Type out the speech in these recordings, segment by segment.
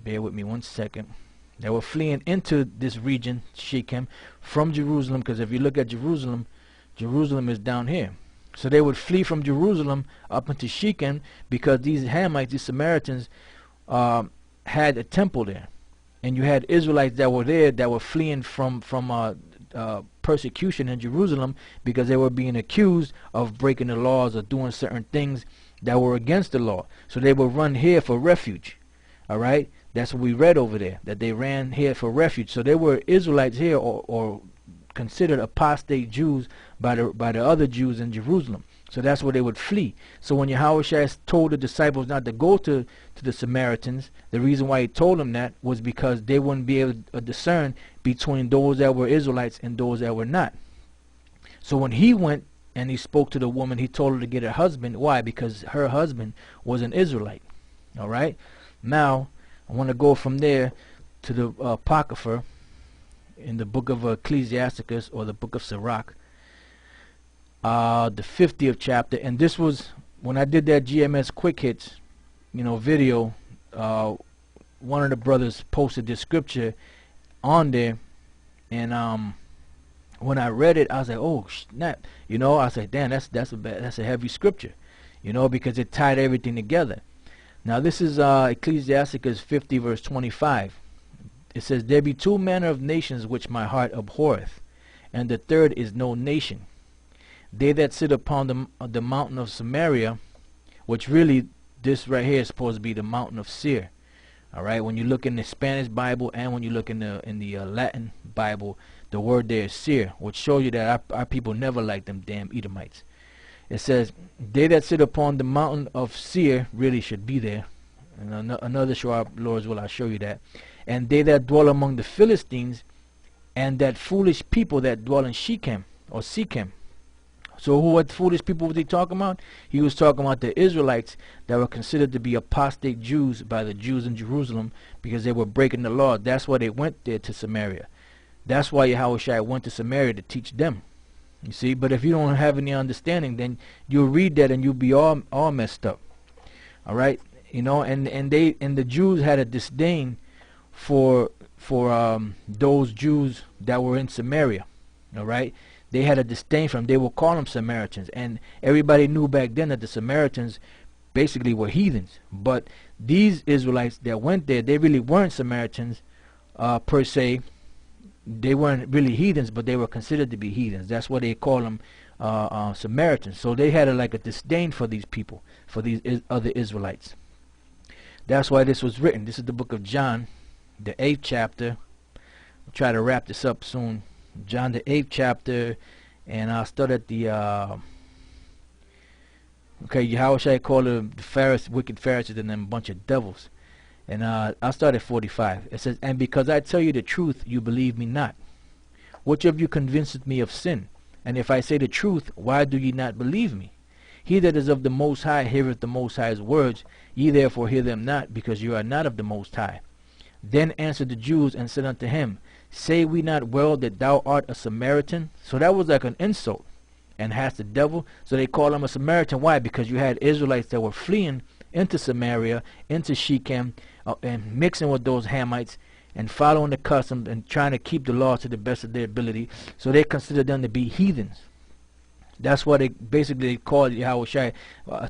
bear with me 1 second. They were fleeing into this region, Shechem, from Jerusalem, because if you look at Jerusalem, Jerusalem is down here. So they would flee from Jerusalem up into Shechem because these Hamites, these Samaritans, had a temple there. And you had Israelites that were there that were fleeing from persecution in Jerusalem because they were being accused of breaking the laws or doing certain things that were against the law. So they would run here for refuge. All right? That's what we read over there, that they ran here for refuge. So they were Israelites here, or considered apostate Jews by the other Jews in Jerusalem. So that's where they would flee. So when Yahushua told the disciples not to go to the Samaritans, the reason why he told them that was because they wouldn't be able to discern between those that were Israelites and those that were not. So when he went and he spoke to the woman, he told her to get her husband. Why? Because her husband was an Israelite. All right? Now, I want to go from there to the Apocrypha in the book of Ecclesiasticus, or the book of Sirach, the 50th chapter. And this was when I did that GMS quick hits video. One of the brothers posted this scripture on there, and when I read it, I was like, oh snap, I was like, damn, that's a heavy scripture, because it tied everything together. Now this is Ecclesiasticus 50 verse 25. It says, there be two manner of nations which my heart abhorreth, and the third is no nation. They that sit upon the mountain of Samaria, which really, this right here is supposed to be the mountain of Seir. All right, when you look in the Spanish Bible and when you look in the Latin Bible, the word there is Seir, which shows you that our people never liked them damn Edomites. It says, they that sit upon the mountain of Seir, really should be there. And another show, our Lord's will, I'll show you that. And they that dwell among the Philistines, and that foolish people that dwell in Shechem, or Shechem. So what foolish people was he talking about? He was talking about the Israelites that were considered to be apostate Jews by the Jews in Jerusalem because they were breaking the law. That's why they went there to Samaria. That's why Yahushua went to Samaria, to teach them. You see, but if you don't have any understanding, then you'll read that and you'll be all messed up. All right, and the Jews had a disdain for those Jews that were in Samaria. All right, they had a disdain for them. They would call them Samaritans, and everybody knew back then that the Samaritans basically were heathens. But these Israelites that went there, they really weren't Samaritans per se. They weren't really heathens, but they were considered to be heathens. That's why they call them Samaritans. So they had a disdain for these people, for these other Israelites. That's why this was written. This is the book of John, the 8th chapter. I'll try to wrap this up soon. John, the 8th chapter, and I'll start at the Yahushua called the Pharisees, wicked Pharisees, and them a bunch of devils. And I'll start at 45. It says, and because I tell you the truth, you believe me not. Which of you convinceth me of sin? And if I say the truth, why do ye not believe me? He that is of the Most High heareth the Most High's words. Ye therefore hear them not, because you are not of the Most High. Then answered the Jews and said unto him, say we not well that thou art a Samaritan? So that was like an insult. And hast the devil. So they call him a Samaritan. Why? Because you had Israelites that were fleeing into Samaria, into Shechem, and mixing with those Hamites and following the customs and trying to keep the law to the best of their ability. So they considered them to be heathens. That's why they basically called Yahushua,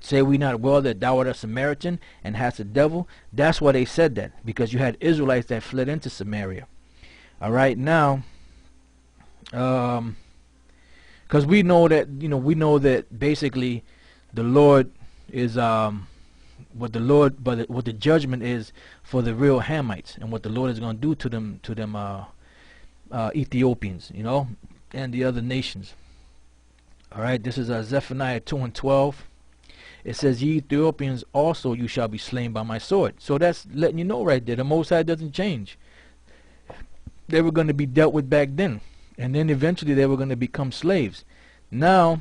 say we not well that thou art a Samaritan and hast the devil. That's why they said that, because you had Israelites that fled into Samaria. All right, now, because we know that basically the Lord is what the judgment is for the real Hamites, and what the Lord is going to do to them Ethiopians, and the other nations. All right, this is Zephaniah 2:12. It says, ye Ethiopians also you shall be slain by my sword. So that's letting you know right there, the Most High doesn't change. They were going to be dealt with back then, and then eventually they were going to become slaves. Now,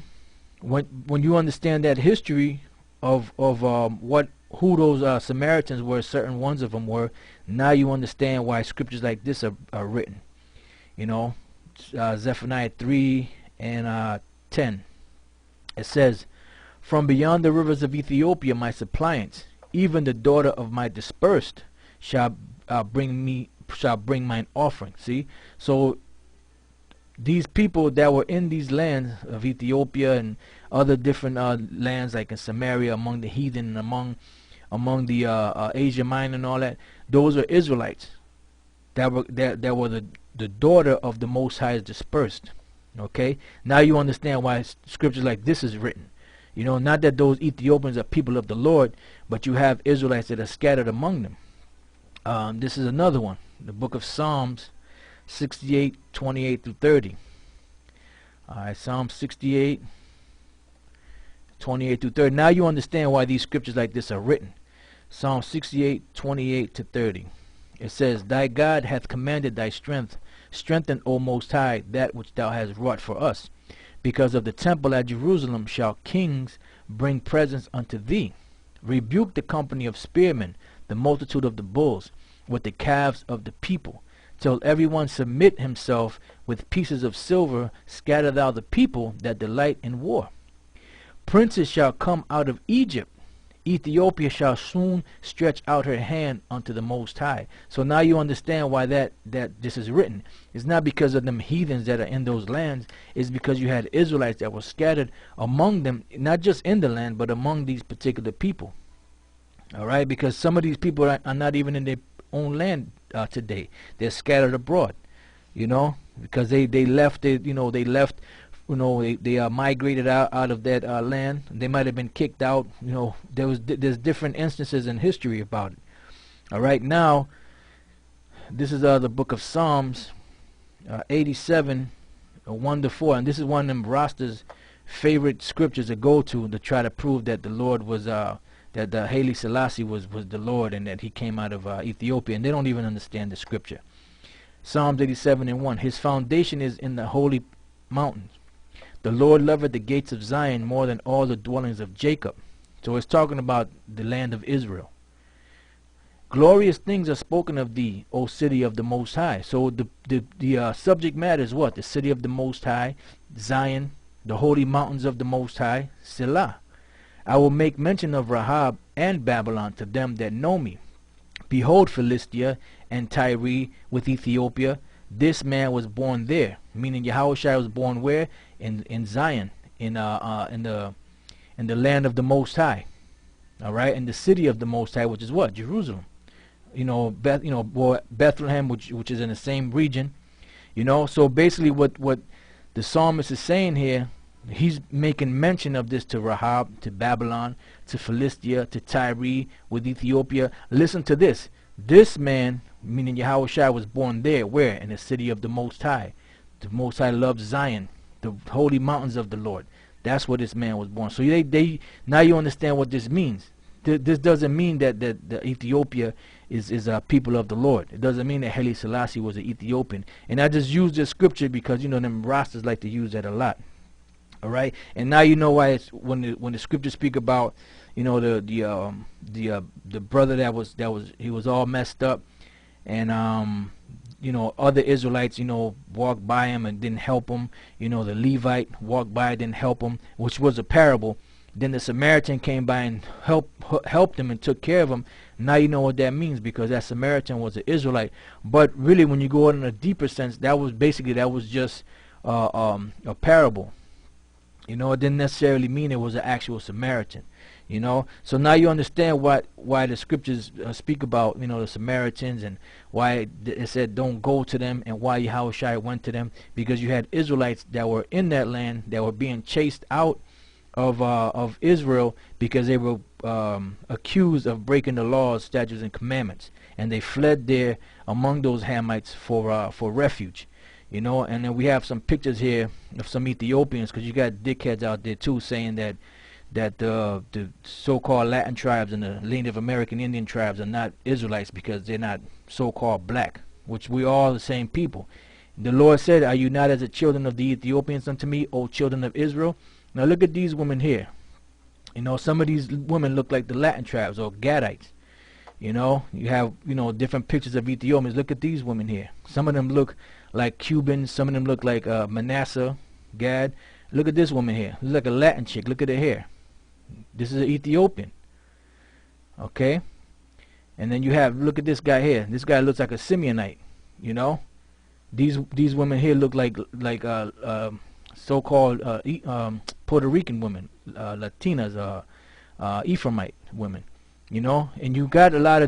when you understand that history of who those Samaritans were, certain ones of them were, now you understand why scriptures like this are written. Zephaniah 3 and 10. It says, from beyond the rivers of Ethiopia my suppliants, even the daughter of my dispersed, shall shall bring mine offering. See, so these people that were in these lands of Ethiopia and other different lands, like in Samaria, among the heathen, and among the Asia Minor and all that, those are Israelites that were the daughter of the Most High is dispersed. Okay, now you understand why scriptures like this is written. You know, not that those Ethiopians are people of the Lord, but you have Israelites that are scattered among them. This is another one, the book of Psalms 68, 28 through 30. Alright, Psalm 68, 28 through 30. Now you understand why these scriptures like this are written. Psalm 68, 28 to 30. It says, Thy God hath commanded thy strength. Strengthen, O Most High, that which thou hast wrought for us. Because of the temple at Jerusalem shall kings bring presents unto thee. Rebuke the company of spearmen, the multitude of the bulls, with the calves of the people. Till everyone submit himself with pieces of silver. Scatter thou the people that delight in war. Princes shall come out of Egypt. Ethiopia shall soon stretch out her hand unto the Most High. So now you understand why that this is written. It's not because of them heathens that are in those lands. It's because you had Israelites that were scattered among them, not just in the land, but among these particular people. All right, because some of these people are not even in their own land today. They're scattered abroad. You know, because they left it. You know, they left. You know, they migrated out of that land. They might have been kicked out. You know, there's different instances in history about it. All right, now this is the book of Psalms 87, 1 to 4, and this is one of them Rasta's favorite scriptures to go to try to prove that the Lord was that Haile Selassie was the Lord and that he came out of Ethiopia, and they don't even understand the scripture. Psalms 87 and 1. His foundation is in the holy mountains. The Lord loveth the gates of Zion more than all the dwellings of Jacob. So it's talking about the land of Israel. Glorious things are spoken of thee, O city of the Most High. So the subject matter is what? The city of the Most High, Zion, the holy mountains of the Most High, Selah. I will make mention of Rahab and Babylon to them that know me. Behold, Philistia and Tyre with Ethiopia. This man was born there, meaning Yahushua was born where? In Zion, in the land of the Most High. All right, in the city of the Most High, which is what? Jerusalem. You know, Bethlehem, which is in the same region. You know, so basically, what the psalmist is saying here, he's making mention of this to Rahab, to Babylon, to Philistia, to Tyre with Ethiopia. Listen to this. This man, meaning Yahushua, was born there. Where? In the city of the Most High. The Most High loves Zion, the holy mountains of the Lord. That's where this man was born. So they now you understand what this means. This doesn't mean that the Ethiopia is a people of the Lord. It doesn't mean that Haile Selassie was an Ethiopian. And I just use this scripture because, you know, them Rastas like to use that a lot. All right, and now you know why it's when the scriptures speak about, you know, the brother that was he was all messed up, and you know, other Israelites, you know, walked by him and didn't help him. You know, the Levite walked by, didn't help him, which was a parable. Then the Samaritan came by and helped him and took care of him. Now you know what that means, because that Samaritan was an Israelite. But really, when you go in a deeper sense, that was just a parable. You know, it didn't necessarily mean it was an actual Samaritan. You know, so now you understand why the scriptures speak about, you know, the Samaritans, and why it said don't go to them, and why Yahushua went to them, because you had Israelites that were in that land that were being chased out of Israel because they were accused of breaking the laws, statutes, and commandments, and they fled there among those Hamites for refuge. You know, and then we have some pictures here of some Ethiopians, because you got dickheads out there too saying that the so-called Latin tribes and the Native American Indian tribes are not Israelites because they're not so-called black, which we are all the same people. The Lord said, are you not as the children of the Ethiopians unto me, O children of Israel? Now look at these women here. You know, some of these women look like the Latin tribes or Gadites. You know, you have, you know, different pictures of Ethiopians. Look at these women here. Some of them look like Cubans. Some of them look like Manasseh, Gad. Look at this woman here. Looks like a Latin chick. Look at her hair. This is an Ethiopian. Okay? And then you have, look at this guy here. This guy looks like a Simeonite. You know, these women here look like so-called Puerto Rican women, Latinas, Ephraimite women. You know, and you got a lot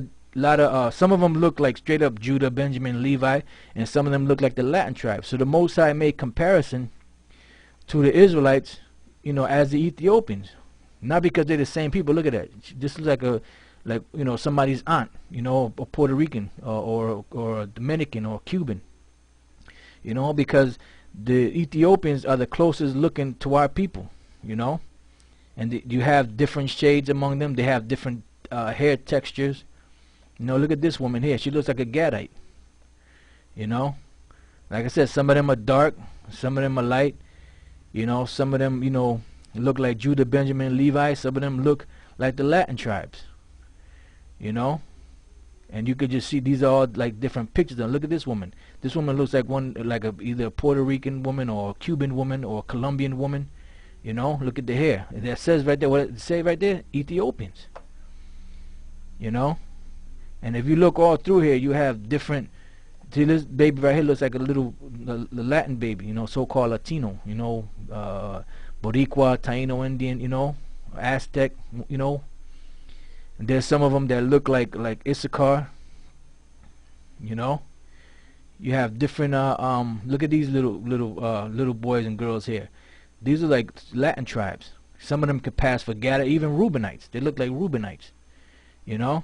of some of them look like straight up Judah, Benjamin, Levi, and some of them look like the Latin tribes. So the Most High made comparison to the Israelites, you know, as the Ethiopians, not because they're the same people. Look at that. This looks like you know, somebody's aunt, you know, a Puerto Rican or a Dominican or Cuban, you know, because the Ethiopians are the closest looking to our people, you know, and you have different shades among them. They have different hair textures. You know, look at this woman here. She looks like a Gadite. You know, like I said, some of them are dark, some of them are light. You know, some of them, you know, look like Judah, Benjamin, Levi. Some of them look like the Latin tribes. You know, and you could just see these are all like different pictures. And look at this woman. This woman looks like either a Puerto Rican woman or a Cuban woman or a Colombian woman. You know, look at the hair. That says right there, what it say right there? Ethiopians. You know, and if you look all through here, you have different. See, this baby right here looks like a little Latin baby. You know, so-called Latino. You know, Boricua, Taino Indian. You know, Aztec. You know. And there's some of them that look like Issachar. You know, you have different. Look at these little boys and girls here. These are like Latin tribes. Some of them could pass for Gada, even Reubenites. They look like Reubenites. You know,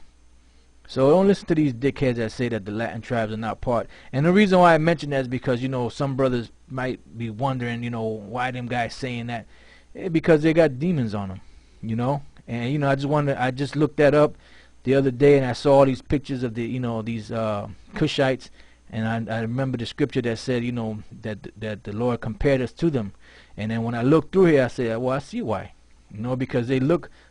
so don't listen to these dickheads that say that the Latin tribes are not part. And the reason why I mention that is because, you know, some brothers might be wondering, you know, why them guys saying that. Because they got demons on them. You know. And, you know, I just looked that up the other day, and I saw all these pictures of the, you know, these Cushites, and I remember the scripture that said, you know, that the Lord compared us to them. And then when I looked through here, I said, well, I see why. You know, because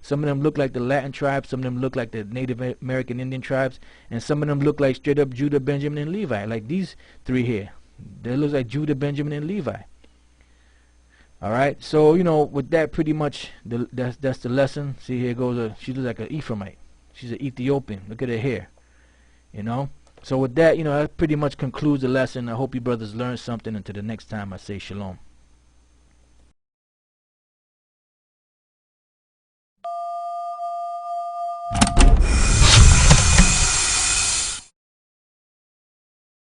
some of them look like the Latin tribes, some of them look like the Native American Indian tribes, and some of them look like straight up Judah, Benjamin, and Levi, like these three here. They look like Judah, Benjamin, and Levi. All right, so, you know, with that, pretty much that's the lesson. See, here goes she looks like an Ephraimite. She's an Ethiopian. Look at her hair. You know. So with that, you know, that pretty much concludes the lesson. I hope you brothers learned something. Until the next time, I say shalom.